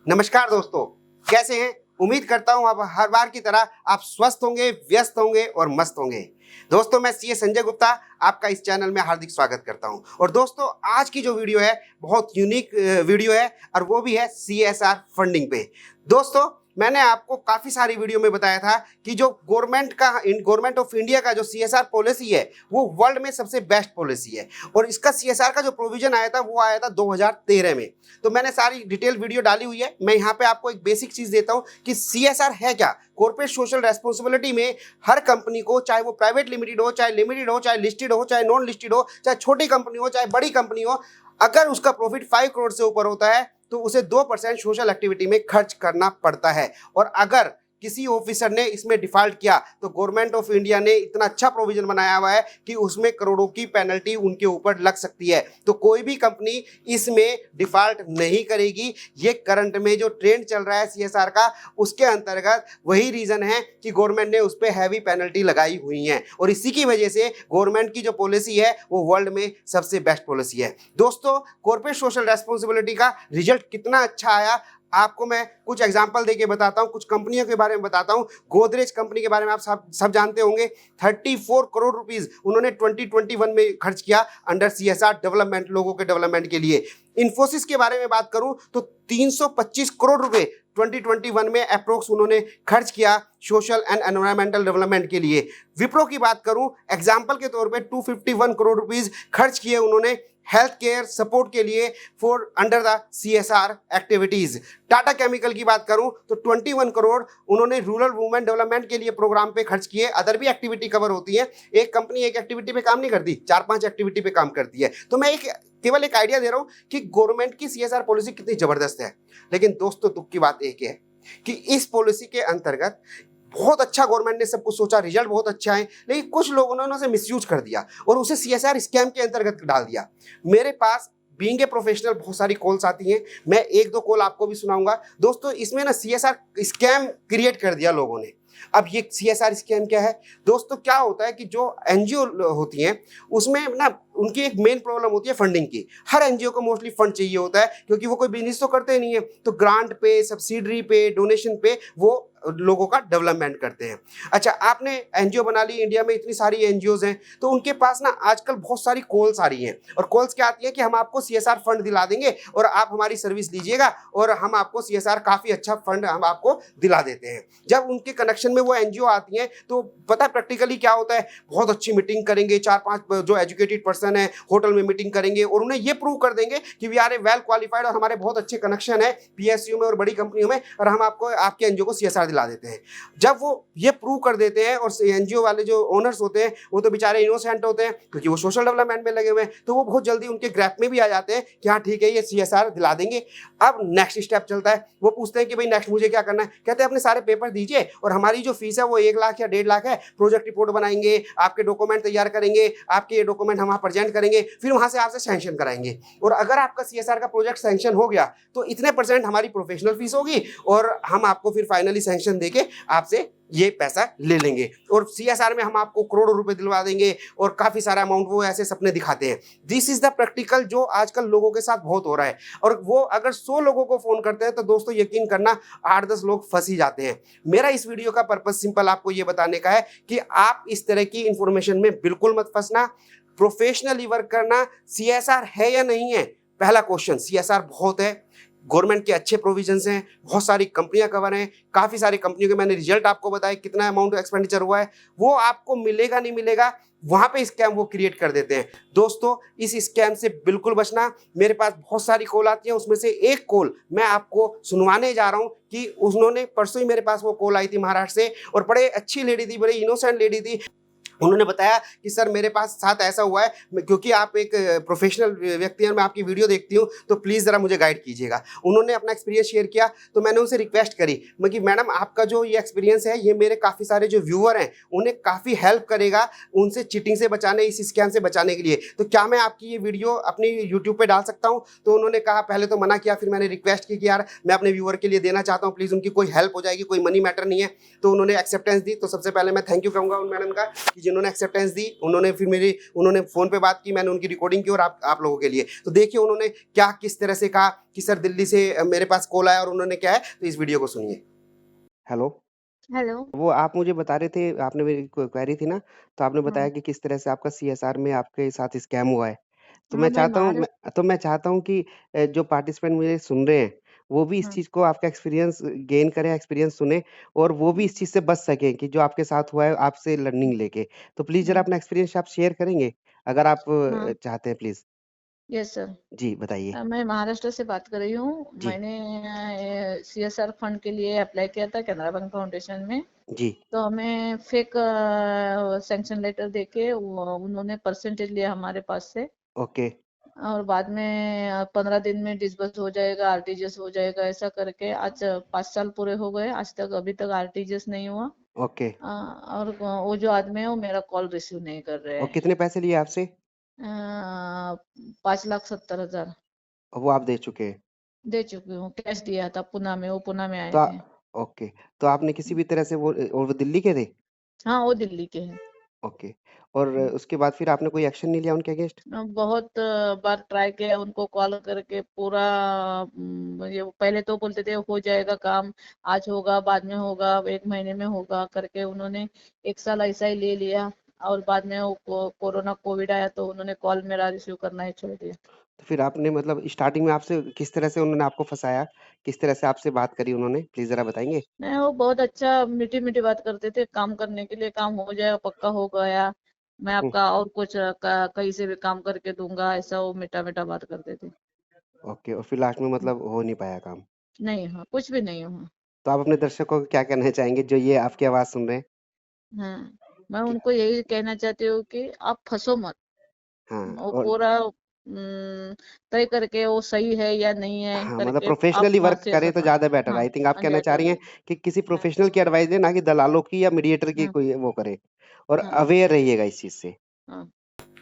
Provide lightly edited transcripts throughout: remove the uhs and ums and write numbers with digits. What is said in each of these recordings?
नमस्कार दोस्तों, कैसे हैं? उम्मीद करता हूं आप हर बार की तरह आप स्वस्थ होंगे, व्यस्त होंगे और मस्त होंगे। दोस्तों, मैं सीए संजय गुप्ता आपका इस चैनल में हार्दिक स्वागत करता हूं। और दोस्तों, आज की जो वीडियो है बहुत यूनिक वीडियो है और वो भी है सीएसआर फंडिंग पे। दोस्तों, मैंने आपको काफी सारी वीडियो में बताया था कि जो गवर्नमेंट ऑफ इंडिया का जो सीएसआर पॉलिसी है वो वर्ल्ड में सबसे बेस्ट पॉलिसी है। और इसका सीएसआर का जो प्रोविजन आया था वो आया था 2013 में। तो मैंने सारी डिटेल वीडियो डाली हुई है। मैं यहाँ पे आपको एक बेसिक चीज देता हूँ कि सीएसआर है क्या। कॉर्पोरेट सोशल रेस्पॉन्सिबिलिटी में हर कंपनी को, चाहे वो प्राइवेट लिमिटेड हो, चाहे लिमिटेड हो, चाहे लिस्टेड हो, चाहे नॉन लिस्टेड हो, चाहे छोटी कंपनी हो, चाहे बड़ी कंपनी हो, अगर उसका प्रॉफिट 5 करोड़ से ऊपर होता है तो उसे 2% सोशल एक्टिविटी में खर्च करना पड़ता है। और अगर किसी ऑफिसर ने इसमें डिफॉल्ट किया तो गवर्नमेंट ऑफ इंडिया ने इतना अच्छा प्रोविजन बनाया हुआ है कि उसमें करोड़ों की पेनल्टी उनके ऊपर लग सकती है। तो कोई भी कंपनी इसमें डिफॉल्ट नहीं करेगी। ये करंट में जो ट्रेंड चल रहा है सीएसआर का, उसके अंतर्गत वही रीजन है कि गवर्नमेंट ने उस पर हैवी पेनल्टी लगाई हुई है। और इसी की वजह से गवर्नमेंट की जो पॉलिसी है वो वर्ल्ड में सबसे बेस्ट पॉलिसी है। दोस्तों, कॉर्पोरेट सोशल रेस्पॉन्सिबिलिटी का रिजल्ट कितना अच्छा आया आपको मैं कुछ एग्जांपल देके बताता हूं, कुछ कंपनियों के बारे में बताता हूं। गोदरेज कंपनी के बारे में आप सब जानते होंगे। 34 करोड़ रुपीस उन्होंने 2021 में खर्च किया अंडर सीएसआर डेवलपमेंट, लोगों के डेवलपमेंट के लिए। इन्फोसिस के बारे में बात करूं तो 325 करोड़ रुपए 2021 में अप्रोक्स उन्होंने खर्च किया सोशल एंड एनवायरमेंटल डेवलपमेंट के लिए। विप्रो की बात करूं, एग्जांपल के तौर पे 251 करोड़ रुपीस खर्च किए उन्होंने हेल्थ केयर सपोर्ट के लिए for under the CSR activities. Tata chemical की बात करूं तो 21 करोड़ उन्होंने रूरल वुमेन डेवलपमेंट के लिए प्रोग्राम पे खर्च किए। अदर भी एक्टिविटी कवर होती है। एक कंपनी एक एक्टिविटी पे काम नहीं करती, 4-5 एक्टिविटी पे काम करती है। तो मैं केवल एक आइडिया दे रहा हूं कि गवर्नमेंट की सीएसआर पॉलिसी कितनी जबरदस्त है। लेकिन दोस्तों, दुख की बात एक है कि इस पॉलिसी के अंतर्गत बहुत अच्छा गवर्नमेंट ने सब कुछ सोचा, रिजल्ट बहुत अच्छा है, लेकिन कुछ लोगों ने उसे मिसयूज कर दिया और उसे सीएसआर स्कैम के अंतर्गत डाल दिया। मेरे पास बीइंग ए प्रोफेशनल बहुत सारी कॉल्स आती हैं। मैं 1-2 कॉल आपको भी सुनाऊंगा। दोस्तों, इसमें ना सीएसआर स्कैम क्रिएट कर दिया लोगों ने। अब ये सीएसआर स्कैम क्या है? दोस्तों, क्या होता है कि जो एनजीओ होती हैं उसमें ना उनकी एक मेन प्रॉब्लम होती है फंडिंग की। हर एनजीओ को मोस्टली फंड चाहिए होता है क्योंकि वो कोई बिजनेस तो करते नहीं है। तो ग्रांट पे, सब्सिडरी पे, डोनेशन पे वो लोगों का डेवलपमेंट करते हैं। अच्छा, आपने एनजीओ बना ली, इंडिया में इतनी सारी एनजीओज हैं, तो उनके पास ना आजकल बहुत सारी कॉल्स आ रही हैं। और कॉल्स क्या आती है कि हम आपको सीएसआर फंड दिला देंगे और आप हमारी सर्विस लीजिएगा और हम आपको सीएसआर काफी अच्छा फंड हम आपको दिला देते हैं। जब उनके कनेक्शन में वो एनजीओ आती हैं तो पता है प्रैक्टिकली क्या होता है? बहुत अच्छी मीटिंग करेंगे, 4-5 जो एजुकेटेड पर्सन है होटल में मीटिंग करेंगे और उन्हें ये प्रूव कर देंगे कि we are a well qualified और हमारे बहुत अच्छे कनेक्शन है पीएसयू में और बड़ी कंपनियों में, और हम आपको आपके एनजीओ को सीएसआर दिला देते हैं। जब वो ये प्रूव कर देते हैं और एनजीओ वाले जो ओनर्स होते हैं वो तो बेचारे इनोसेंट होते हैं क्योंकि वो सोशल डेवलपमेंट में लगे हुए हैं, तो वो बहुत जल्दी उनके ग्रैप में भी आ जाते हैं कि हाँ ठीक है, ये सीएसआर दिला देंगे। अब नेक्स्ट स्टेप चलता है। वो पूछते हैं कि भाई नेक्स्ट मुझे क्या करना है? कहते हैं अपने सारे पेपर दीजिए और हमारी जो फीस है वो 1 लाख या 1.5 लाख है। प्रोजेक्ट रिपोर्ट बनाएंगे, आपके डॉक्यूमेंट तैयार करेंगे, आपके ये डॉक्यूमेंट हम वहाँ प्रेजेंट करेंगे, फिर वहाँ से आपसे सैंक्शन कराएंगे। और अगर आपका सीएसआर का प्रोजेक्ट सैंक्शन हो गया तो इतने % हमारी प्रोफेशनल फीस होगी और हम आपको फिर फाइनली सैंक्शन देके आपसे ये पैसा ले लेंगे और सीएसआर में हम आपको करोड़ों रुपए दिलवा देंगे और काफी सारा अमाउंट। वो ऐसे सपने दिखाते हैं। दिस इज द प्रैक्टिकल जो आजकल लोगों के साथ बहुत हो रहा है। और वो अगर 100 लोगों को फोन करते हैं तो दोस्तों यकीन करना 8-10 लोग फंस ही जाते हैं। मेरा इस वीडियो का पर्पज सिंपल आपको ये बताने का है कि आप इस तरह की इंफॉर्मेशन में बिल्कुल मत फंसना, प्रोफेशनली वर्क करना। सीएसआर है या नहीं है? पहला क्वेश्चन, सीएसआर बहुत है, गवर्नमेंट के अच्छे प्रोविजंस हैं, बहुत सारी कंपनियां कवर हैं, काफ़ी सारी कंपनियों के मैंने रिजल्ट आपको बताया कितना अमाउंट एक्सपेंडिचर हुआ है। वो आपको मिलेगा नहीं मिलेगा, वहां पे स्कैम वो क्रिएट कर देते हैं। दोस्तों, इस स्कैम से बिल्कुल बचना। मेरे पास बहुत सारी कॉल आती है, उसमें से एक कॉल मैं आपको सुनवाने जा रहा हूं कि उन्होंने परसों ही मेरे पास वो कॉल आई थी महाराष्ट्र से और बड़े अच्छी लेडी थी, बड़ी इनोसेंट लेडी थी। उन्होंने बताया कि सर मेरे पास साथ ऐसा हुआ है, क्योंकि आप एक प्रोफेशनल व्यक्ति हैं, मैं आपकी वीडियो देखती हूँ तो प्लीज़ ज़रा मुझे गाइड कीजिएगा। उन्होंने अपना एक्सपीरियंस शेयर किया तो मैंने उनसे रिक्वेस्ट करी मैं कि मैडम आपका जो ये एक्सपीरियंस है ये मेरे काफ़ी सारे जो व्यूअर हैं उन्हें काफ़ी हेल्प करेगा उनसे चीटिंग से बचाने, इस स्कैम से बचाने के लिए, तो क्या मैं आपकी ये वीडियो अपनी यूट्यूब पर डाल सकता हूँ? तो उन्होंने कहा, पहले तो मना किया, फिर मैंने रिक्वेस्ट की कि यार मैं अपने व्यूअर के लिए देना चाहता हूँ, प्लीज़ उनकी कोई हेल्प हो जाएगी, कोई मनी मैटर नहीं है। तो उन्होंने एक्सेप्टेंस दी। तो सबसे पहले मैं थैंक यू कहूँगा उन मैडम का कि जिन्होंने एक्सेप्टेंस दी उन्होंने फिर उन्होंने फ़ोन पे बात की, मैंने उनकी रिकॉर्डिंग की और आप लोगों के लिए। तो देखिए उन्होंने क्या किस तरह से कहा कि सर दिल्ली से मेरे पास कॉल आया और उन्होंने क्या है, तो इस वीडियो को सुनिए। हेलो। हेलो। वो आप मुझे बता रहे थे, आपने मेरी क्वेरी थी ना, तो आपने बताया हाँ, कि किस तरह से आपका सीएसआर में आपके साथ स्कैम हुआ है। तो हाँ, मैं चाहता हूँ मैं चाहता हूँ कि जो पार्टिसिपेंट मुझे सुन रहे हैं, वो भी इस हाँ, चीज़ को आपका एक्सपीरियंस गेन करें, एक्सपीरियंस सुनें और वो भी हुँ, इस चीज़ से बच सकें कि जो आपके साथ हुआ है, आपसे लर्निंग लेके। तो प्लीज़ ज़रा हुँ, अपना एक्सपीरियंस आप शेयर करेंगे? अगर आप हाँ, चाहते हैं प्लीज़। Yes sir. जी, बताइए। मैं महाराष्ट्र से बात कर रही हूँ। जी, मैंने सीएसआर फंड के लिए अप्लाई किया था कैनरा बैंक फाउंडेशन में। जी, तो हमें फेक सैंक्शन लेटर देके उन्होंने परसेंटेज लिया हमारे पास से। ओके, और बाद में 15 दिन में डिसबर्स हो जाएगा, आरटीजीएस हो जाएगा, ऐसा करके आज 5 साल पूरे हो गए, आज तक अभी तक आरटीजीएस नहीं हुआ। ओके। और वो जो आदमी है वो मेरा कॉल रिसीव नहीं कर रहे और हैं। कितने पैसे लिए आपसे? 5,70,000 वो आप दे चुके हैं। दे चुकी हूँ। कैश दिया था पुणे में, वो पुणे में तो आए आ थे। ओके, तो आपने किसी भी तरह से और वो दिल्ली के थे? हाँ, वो दिल्ली के हैं। ओके। और हम्म। उसके बाद फिर आपने कोई एक्शन नहीं लिया उनके अगेंस्ट? बहुत बार ट्राई किया उनको कॉल करके पूरा। ये पहले तो बोलते थे हो जाएगा काम, आज होगा, बाद में होगा, 1 महीने में होगा करके उन्होंने 1 साल ऐसा ही ले लिया। और बाद में वो कोरोना कोविड आया तो उन्होंने कॉल मेरा रिसीव करना ही छोड़ दिया। तो फिर आपने मतलब स्टार्टिंग में आपसे किस तरह से उन्होंने आपको फँसाया? किस तरह से आपसे बात करी उन्होंने? प्लीज़ ज़रा बताएँगे? नहीं, वो बहुत अच्छा मीठी मीठी बात करते थे, काम करने के लिए, काम हो जाएगा, पक्का हो गया, मैं हुँ, आपका और कुछ कहीं से भी काम करके दूंगा, ऐसा वो मीठा मीठा बात करते थे। ओके और फिर लास्ट में हम्म, मतलब हो नहीं पाया काम। नहीं, हाँ, कुछ भी नहीं हुआ। तो आप अपने दर्शकों को क्या कहना चाहेंगे जो ये आपकी आवाज़ सुन रहे हैं? हाँ, मैं कि उनको यही कहना चाहती हूँ कि आप फंसो मत। हाँ वो और पूरा तय करके वो सही है या नहीं है हाँ, मतलब करके आप प्रोफ़ेशनली वहां वर्क से करें तो हाँ। ज़्यादा बेटर है। हाँ, आई थिंक आप कहना चाह रही हैं अंडर कि किसी हाँ, प्रोफ़ेशनल की एडवाइस दें, ना कि दलालों की या मीडिएटर की हाँ, कोई वो करे और हाँ, अवेयर रहिएगा इस चीज़ से। हाँ,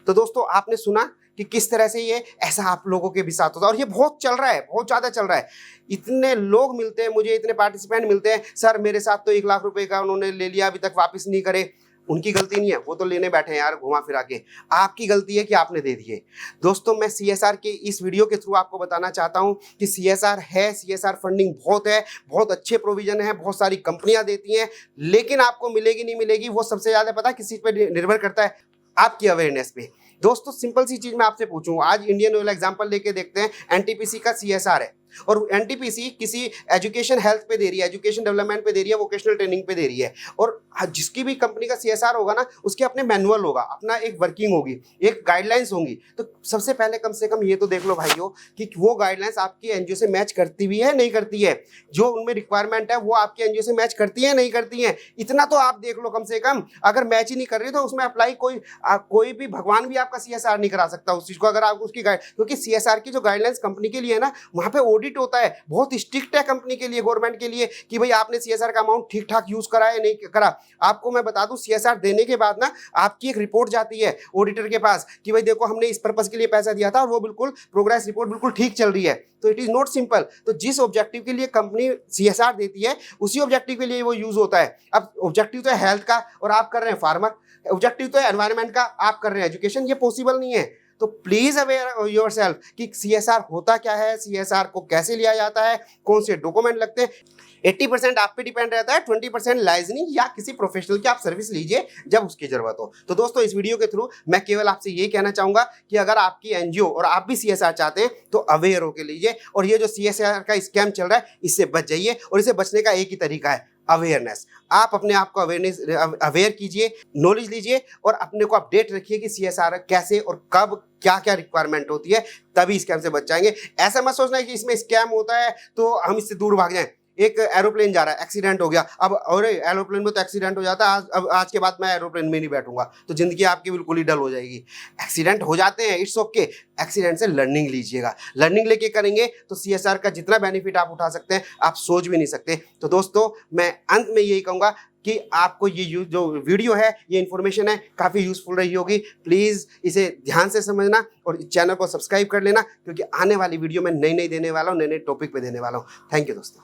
तो दोस्तों आपने सुना कि किस तरह से ये ऐसा आप लोगों के भी साथ होता है और ये बहुत चल रहा है, बहुत ज़्यादा चल रहा है। इतने लोग मिलते हैं मुझे, इतने पार्टिसिपेंट मिलते हैं, सर मेरे साथ तो 1 लाख रुपए का उन्होंने ले लिया, अभी तक वापस नहीं करे। उनकी गलती नहीं है, वो तो लेने बैठे हैं यार घुमा फिरा के। आपकी गलती है कि आपने दे दिए। दोस्तों मैं सीएसआर के इस वीडियो के थ्रू आपको बताना चाहता हूं कि सीएसआर है, सीएसआर फंडिंग बहुत है, बहुत अच्छे प्रोविजन है, बहुत सारी कंपनियां देती हैं, लेकिन आपको मिलेगी नहीं मिलेगी वो सबसे ज्यादा पता है किस चीज पे निर्भर करता है? आपकी अवेयरनेस पे। दोस्तों सिंपल सी चीज मैं आपसे पूछूं, आज इंडियन ऑयल एग्जांपल लेके देखते हैं, एनटीपीसी का सीएसआर है और एनटीपीसी किसी एजुकेशन हेल्थ पे दे रही है, एजुकेशन डेवलपमेंट पे दे रही है, वोकेशनल ट्रेनिंग पे दे रही है और जिसकी भी कंपनी का सीएसआर होगा ना उसके अपने मैनुअल होगा, अपना एक वर्किंग होगी, एक गाइडलाइंस होंगी। तो सबसे पहले कम से कम ये तो देख लो भाइयों कि वो गाइडलाइंस आपकी एनजीओ से मैच करती भी है नहीं करती है, जो उनमें रिक्वायरमेंट है वो आपकी एनजीओ से मैच करती है नहीं करती है, इतना तो आप देख लो कम से कम। अगर मैच ही नहीं कर रही तो उसमें अप्लाई कोई भी भगवान भी आपका सीएसआर नहीं करा सकता उस चीज को, अगर आप उसकी गाइड, क्योंकि सीएसआर की जो गाइडलाइंस कंपनी के लिए है ना वहां पे ऑडिट होता है, बहुत स्ट्रिक्ट है कंपनी के लिए, गवर्नमेंट के लिए कि भाई आपने सीएसआर का अमाउंट ठीक ठाक यूज करा है नहीं करा। आपको मैं बता दूं सीएसआर देने के बाद ना आपकी एक रिपोर्ट जाती है ऑडिटर के पास कि भाई देखो हमने इस पर्पस के लिए पैसा दिया था और वो बिल्कुल प्रोग्रेस रिपोर्ट बिल्कुल ठीक चल रही है। तो इट इज नॉट सिंपल। तो जिस ऑब्जेक्टिव के लिए कंपनी सीएसआर देती है उसी ऑब्जेक्टिव के लिए वो यूज होता है। अब ऑब्जेक्टिव तो है हेल्थ का और आप कर रहे हैं फार्मर, ऑब्जेक्टिव तो है एनवायरनमेंट का, आप कर रहे हैं एजुकेशन, ये पॉसिबल नहीं है। तो प्लीज अवेयर योरसेल्फ कि सीएसआर होता क्या है, सीएसआर को कैसे लिया जाता है, कौन से डॉक्यूमेंट लगते हैं। 80% आप पे डिपेंड रहता है, 20% लाइजनिंग या किसी प्रोफेशनल की आप सर्विस लीजिए जब उसकी जरूरत हो। तो दोस्तों इस वीडियो के थ्रू मैं केवल आपसे यही कहना चाहूंगा कि अगर आपकी एनजीओ और आप भी सीएसआर चाहते हैं तो अवेयर होकर लीजिए और ये जो सीएसआर का स्कैम चल रहा है इससे बच जाइए और इसे बचने का एक ही तरीका है, अवेयरनेस। आप अपने आप को अवेयर कीजिए, नॉलेज लीजिए और अपने को अपडेट रखिए कि सीएसआर कैसे और कब क्या क्या रिक्वायरमेंट होती है, तभी स्कैम से बच जाएंगे। ऐसा मत सोचना है कि इसमें स्कैम होता है तो हम इससे दूर भाग जाएं। एक एरोप्लेन जा रहा है, एक्सीडेंट हो गया, अब अरे एरोप्लेन में तो एक्सीडेंट हो जाता है, अब आज के बाद मैं एरोप्लेन में नहीं बैठूंगा, तो जिंदगी आपकी बिल्कुल ही डल हो जाएगी। एक्सीडेंट हो जाते हैं, इट्स ओके, एक्सीडेंट से लर्निंग लीजिएगा, लर्निंग लेके करेंगे तो सीएसआर का जितना बेनिफिट आप उठा सकते हैं आप सोच भी नहीं सकते। तो दोस्तों मैं अंत में यही कहूंगा कि आपको ये जो वीडियो है, ये इन्फॉर्मेशन है, काफ़ी यूजफुल रही होगी। प्लीज़ इसे ध्यान से समझना और चैनल को सब्सक्राइब कर लेना, क्योंकि आने वाली वीडियो में नई नई देने वाला हूँ, नए नए टॉपिक पे देने वाला हूँ। थैंक यू दोस्तों।